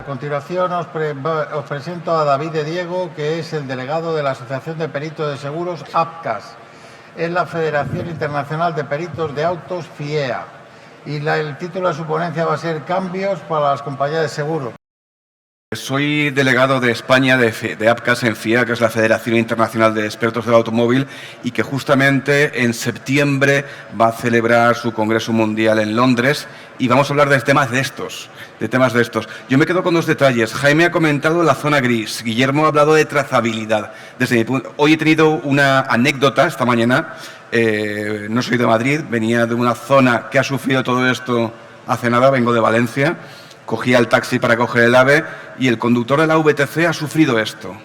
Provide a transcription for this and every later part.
continuación os presento a David de Diego, que es el delegado de la Asociación de Peritos de Seguros, APCAS. Es la Federación Internacional de Peritos de Autos, FIEA. Y el título de su ponencia va a ser Cambios para las compañías de seguros. Soy delegado de España de APCAS en FIEA, que es la Federación Internacional de Expertos del Automóvil, y que justamente en septiembre va a celebrar su Congreso Mundial en Londres, y vamos a hablar de temas de estos. Yo me quedo con dos detalles. Jaime ha comentado la zona gris, Guillermo ha hablado de trazabilidad. Hoy he tenido una anécdota esta mañana, no soy de Madrid, venía de una zona que ha sufrido todo esto hace nada, vengo de Valencia. Cogía el taxi para coger el AVE y el conductor de la VTC ha sufrido esto.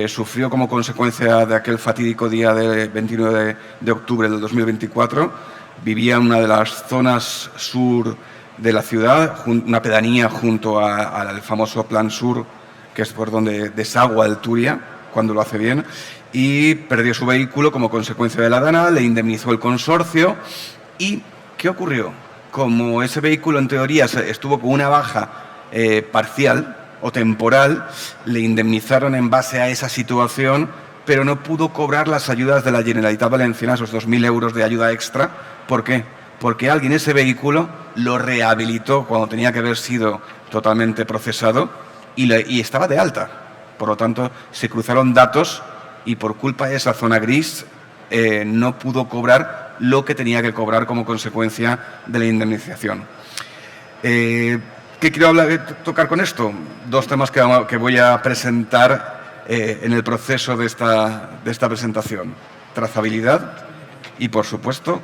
Sufrió como consecuencia de aquel fatídico día del 29 de octubre del 2024. Vivía en una de las zonas sur de la ciudad, una pedanía junto al famoso Plan Sur, que es por donde desagua el Turia, cuando lo hace bien, y perdió su vehículo como consecuencia de la dana, le indemnizó el consorcio. ¿Y qué ocurrió? Como ese vehículo en teoría estuvo con una baja parcial o temporal, le indemnizaron en base a esa situación, pero no pudo cobrar las ayudas de la Generalitat Valenciana, esos 2.000 euros de ayuda extra. ¿Por qué? Porque alguien ese vehículo lo rehabilitó cuando tenía que haber sido totalmente procesado y estaba de alta. Por lo tanto, se cruzaron datos y por culpa de esa zona gris no pudo cobrar lo que tenía que cobrar como consecuencia de la indemnización. ¿Qué quiero tocar con esto? Dos temas que voy a presentar en el proceso de esta presentación. Trazabilidad y, por supuesto,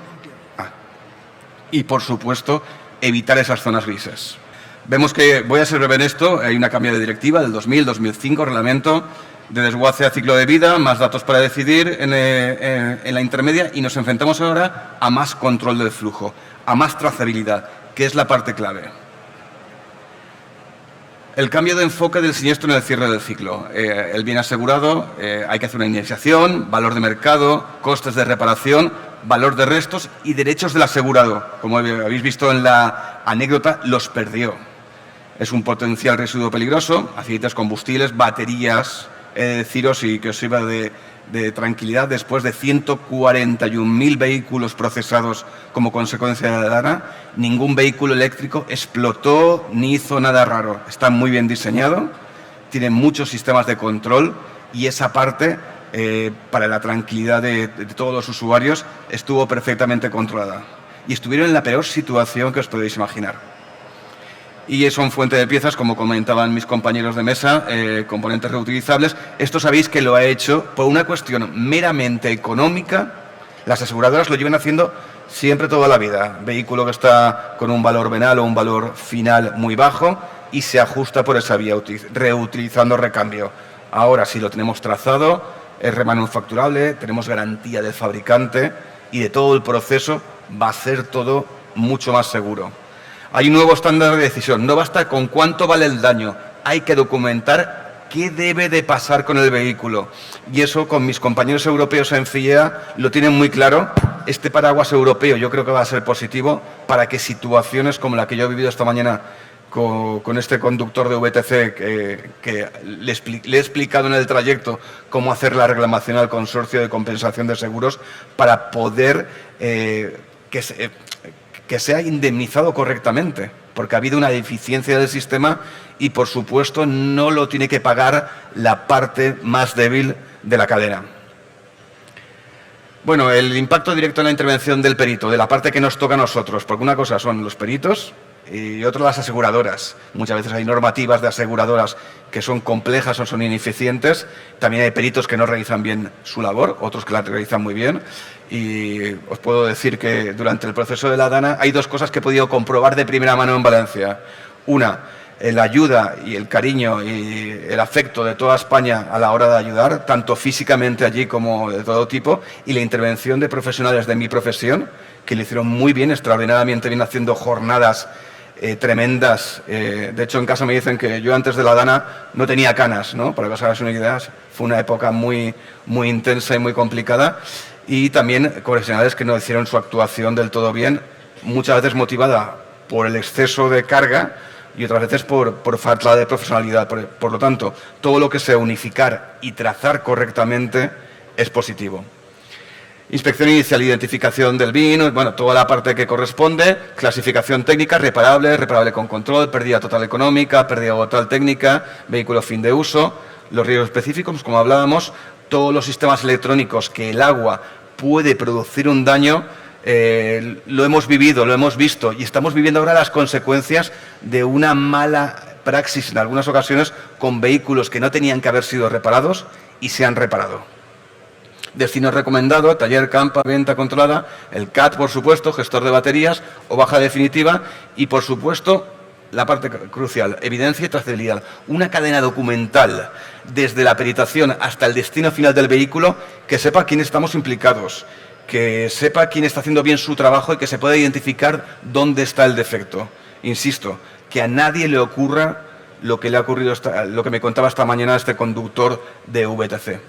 evitar esas zonas grises. Vemos que, voy a ser breve en esto, hay una cambio de directiva del 2000-2005, reglamento de desguace a ciclo de vida, más datos para decidir en la intermedia, y nos enfrentamos ahora a más control del flujo, a más trazabilidad, que es la parte clave. El cambio de enfoque del siniestro en el cierre del ciclo. El bien asegurado, hay que hacer una indemnización, valor de mercado, costes de reparación, valor de restos y derechos del asegurado. Como habéis visto en la anécdota, los perdió. Es un potencial residuo peligroso, aceites combustibles, baterías. Deciros y que os sirva de tranquilidad, después de 141.000 vehículos procesados como consecuencia de la dana, ningún vehículo eléctrico explotó ni hizo nada raro. Está muy bien diseñado, tiene muchos sistemas de control y esa parte, para la tranquilidad de todos los usuarios, estuvo perfectamente controlada. Y estuvieron en la peor situación que os podéis imaginar. Y son fuente de piezas, como comentaban mis compañeros de mesa, componentes reutilizables. Esto sabéis que lo ha hecho por una cuestión meramente económica. Las aseguradoras lo llevan haciendo siempre toda la vida. Vehículo que está con un valor venal o un valor final muy bajo y se ajusta por esa vía, reutilizando recambio. Ahora sí lo tenemos trazado, es remanufacturable, tenemos garantía del fabricante y de todo el proceso va a ser todo mucho más seguro. Hay un nuevo estándar de decisión. No basta con cuánto vale el daño. Hay que documentar qué debe de pasar con el vehículo. Y eso, con mis compañeros europeos en FIEA, lo tienen muy claro. Este paraguas europeo yo creo que va a ser positivo para que situaciones como la que yo he vivido esta mañana con este conductor de VTC, que le he explicado en el trayecto cómo hacer la reclamación al consorcio de compensación de seguros para poder que sea indemnizado correctamente, porque ha habido una deficiencia del sistema y, por supuesto, no lo tiene que pagar la parte más débil de la cadena. Bueno, el impacto directo en la intervención del perito, de la parte que nos toca a nosotros, porque una cosa son los peritos y otra las aseguradoras. Muchas veces hay normativas de aseguradoras que son complejas o son ineficientes. También hay peritos que no realizan bien su labor, otros que la realizan muy bien. Y os puedo decir que durante el proceso de la dana hay dos cosas que he podido comprobar de primera mano en Valencia. Una, la ayuda y el cariño y el afecto de toda España a la hora de ayudar, tanto físicamente allí como de todo tipo, y la intervención de profesionales de mi profesión, que lo hicieron muy bien, extraordinariamente bien, haciendo jornadas tremendas. De hecho, en casa me dicen que yo antes de la dana no tenía canas, ¿no? Para que os hagáis una idea, fue una época muy intensa y muy complicada. Y también profesionales que no hicieron su actuación del todo bien, muchas veces motivada por el exceso de carga, y otras veces por falta de profesionalidad. Por lo tanto, todo lo que sea unificar y trazar correctamente es positivo. Inspección inicial, identificación del vino, bueno, toda la parte que corresponde, clasificación técnica, reparable con control, pérdida total económica, pérdida total técnica, vehículo fin de uso, los riesgos específicos, como hablábamos, todos los sistemas electrónicos que el agua puede producir un daño, lo hemos vivido, lo hemos visto y estamos viviendo ahora las consecuencias de una mala praxis en algunas ocasiones con vehículos que no tenían que haber sido reparados y se han reparado. Destino recomendado, taller, campa, venta controlada, el CAT, por supuesto, gestor de baterías o baja definitiva y, por supuesto, la parte crucial, evidencia y trazabilidad. Una cadena documental desde la peritación hasta el destino final del vehículo que sepa quiénes estamos implicados, que sepa quién está haciendo bien su trabajo y que se pueda identificar dónde está el defecto. Insisto, que a nadie le ocurra lo que le ha ocurrido, lo que me contaba esta mañana a este conductor de VTC.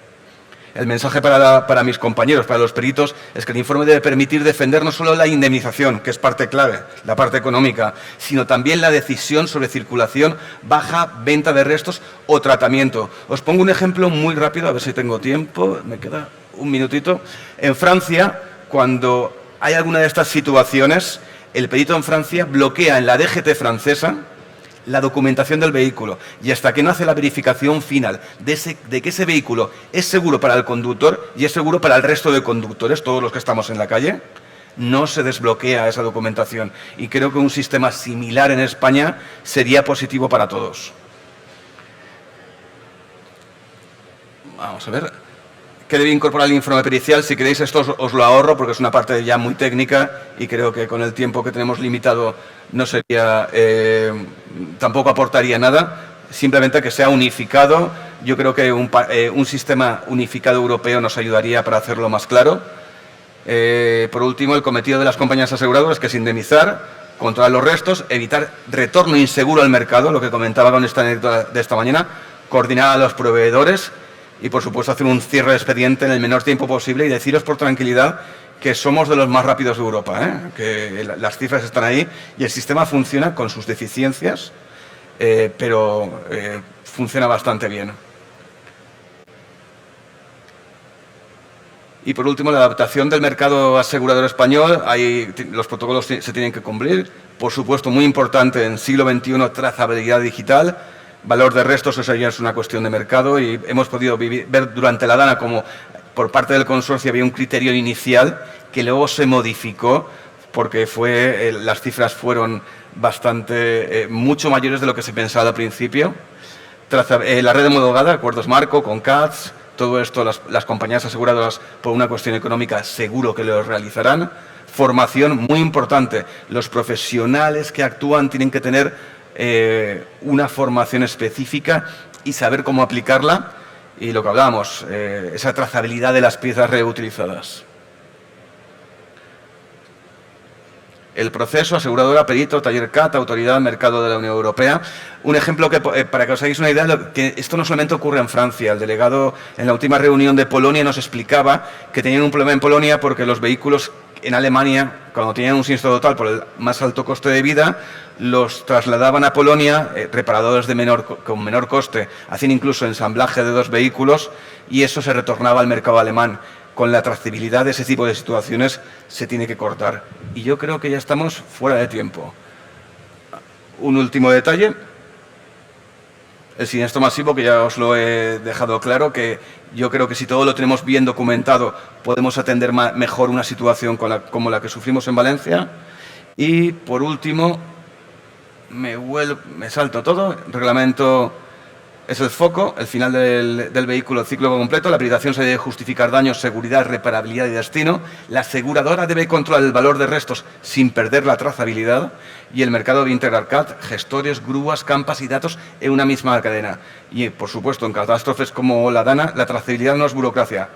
El mensaje para mis compañeros, para los peritos, es que el informe debe permitir defender no solo la indemnización, que es parte clave, la parte económica, sino también la decisión sobre circulación, baja, venta de restos o tratamiento. Os pongo un ejemplo muy rápido, a ver si tengo tiempo, me queda un minutito. En Francia, cuando hay alguna de estas situaciones, el perito en Francia bloquea en la DGT francesa la documentación del vehículo y hasta que no hace la verificación final de que ese vehículo es seguro para el conductor y es seguro para el resto de conductores, todos los que estamos en la calle, no se desbloquea esa documentación. Y creo que un sistema similar en España sería positivo para todos. Vamos a ver. ¿Qué debe incorporar el informe pericial? Si queréis esto os lo ahorro porque es una parte ya muy técnica y creo que con el tiempo que tenemos limitado no sería, tampoco aportaría nada. Simplemente que sea unificado. Yo creo que un sistema unificado europeo nos ayudaría para hacerlo más claro. Por último, el cometido de las compañías aseguradoras, que es indemnizar, controlar los restos, evitar retorno inseguro al mercado, lo que comentaba con esta anécdota de esta mañana, coordinar a los proveedores y, por supuesto, hacer un cierre de expediente en el menor tiempo posible y deciros por tranquilidad que somos de los más rápidos de Europa, que las cifras están ahí y el sistema funciona con sus deficiencias, pero funciona bastante bien. Y, por último, la adaptación del mercado asegurador español. Los protocolos se tienen que cumplir. Por supuesto, muy importante en siglo XXI, trazabilidad digital. Valor de restos, eso ya es una cuestión de mercado y hemos podido ver durante la DANA como por parte del consorcio había un criterio inicial que luego se modificó porque las cifras fueron mucho mayores de lo que se pensaba al principio. La red homologada, acuerdos marco con CATS, todo esto las compañías aseguradoras por una cuestión económica seguro que lo realizarán. Formación muy importante. Los profesionales que actúan tienen que tener una formación específica y saber cómo aplicarla y lo que hablábamos, esa trazabilidad de las piezas reutilizadas. El proceso, aseguradora, perito, taller CAT, autoridad, mercado de la Unión Europea. Un ejemplo para que os hagáis una idea, que esto no solamente ocurre en Francia. El delegado en la última reunión de Polonia nos explicaba que tenían un problema en Polonia porque los vehículos en Alemania, cuando tenían un siniestro total por el más alto coste de vida, los trasladaban a Polonia, reparadores con menor coste, hacían incluso ensamblaje de 2 vehículos y eso se retornaba al mercado alemán. Con la trazabilidad de ese tipo de situaciones se tiene que cortar. Y yo creo que ya estamos fuera de tiempo. Un último detalle. El siniestro masivo, que ya os lo he dejado claro, que yo creo que si todo lo tenemos bien documentado, podemos atender mejor una situación como la que sufrimos en Valencia. Y, por último, me salto todo. Reglamento es el foco, el final del vehículo, el ciclo completo. La peritación se debe justificar daños, seguridad, reparabilidad y destino. La aseguradora debe controlar el valor de restos sin perder la trazabilidad. Y el mercado debe integrar CAT, gestores, grúas, campas y datos en una misma cadena. Y, por supuesto, en catástrofes como la DANA, la trazabilidad no es burocracia.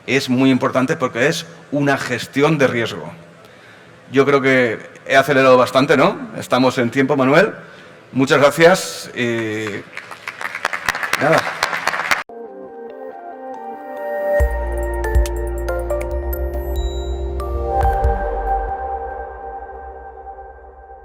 Es muy importante porque es una gestión de riesgo. Yo creo que he acelerado bastante, ¿no? Estamos en tiempo, Manuel. Muchas gracias. Nada.